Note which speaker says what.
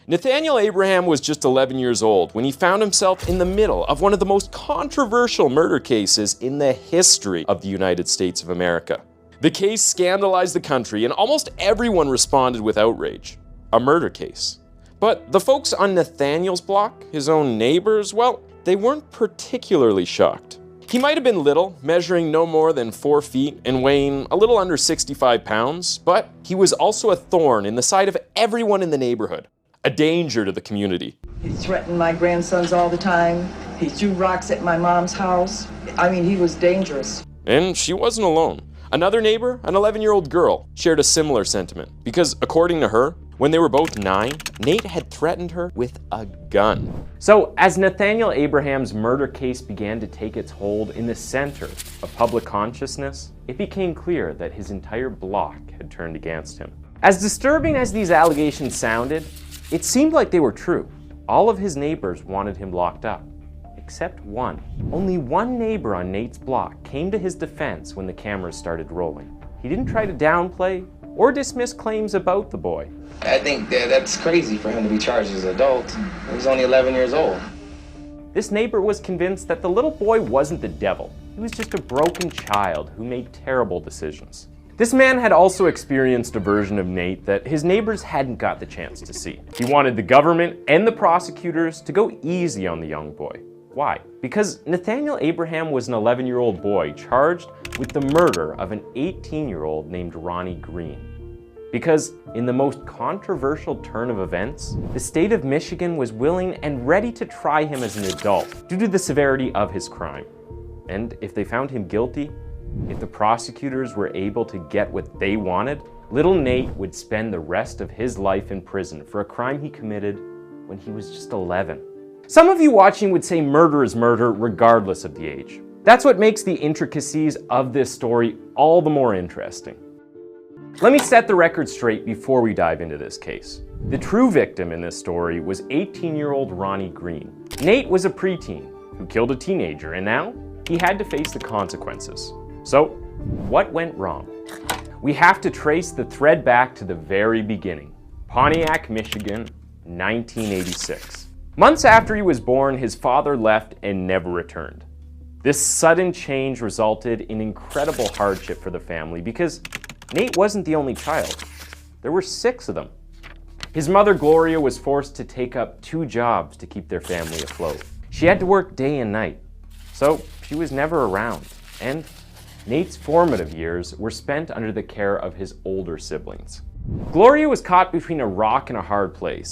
Speaker 1: Nathaniel Abraham was just 11 years old when he found himself in the middle of one of the most controversial murder cases in the history of the United States of America. The case scandalized the country and almost everyone responded with outrage. A murder case. But the folks on Nathaniel's block, his own neighbors, well, they weren't particularly shocked. He might have been little, measuring no more than 4 feet and weighing a little under 65 pounds, but he was also a thorn in the side of everyone in the neighborhood. A danger to the community.
Speaker 2: He threatened my grandsons all the time. He threw rocks at my mom's house. I mean, he was dangerous.
Speaker 1: And she wasn't alone. Another neighbor, an 11-year-old girl, shared a similar sentiment because, according to her, when they were both 9, Nate had threatened her with a gun. So, as Nathaniel Abraham's murder case began to take its hold in the center of public consciousness, it became clear that his entire block had turned against him. As disturbing as these allegations sounded, it seemed like they were true. All of his neighbors wanted him locked up, except one. Only one neighbor on Nate's block came to his defense when the cameras started rolling. He didn't try to downplay or dismiss claims about the boy.
Speaker 3: I think that's crazy for him to be charged as an adult. He's only 11 years old.
Speaker 1: This neighbor was convinced that the little boy wasn't the devil. He was just a broken child who made terrible decisions. This man had also experienced a version of Nate that his neighbors hadn't got the chance to see. He wanted the government and the prosecutors to go easy on the young boy. Why? Because Nathaniel Abraham was an 11-year-old boy charged with the murder of an 18-year-old named Ronnie Green. Because in the most controversial turn of events, the state of Michigan was willing and ready to try him as an adult due to the severity of his crime. And if they found him guilty, if the prosecutors were able to get what they wanted, little Nate would spend the rest of his life in prison for a crime he committed when he was just 11. Some of you watching would say murder is murder regardless of the age. That's what makes the intricacies of this story all the more interesting. Let me set the record straight before we dive into this case. The true victim in this story was 18-year-old Ronnie Green. Nate was a preteen who killed a teenager, and now he had to face the consequences. So, what went wrong? We have to trace the thread back to the very beginning. Pontiac, Michigan, 1986. Months after he was born, his father left and never returned. This sudden change resulted in incredible hardship for the family because Nate wasn't the only child. There were 6 of them. His mother, Gloria, was forced to take up 2 jobs to keep their family afloat. She had to work day and night, so she was never around. And Nate's formative years were spent under the care of his older siblings. Gloria was caught between a rock and a hard place.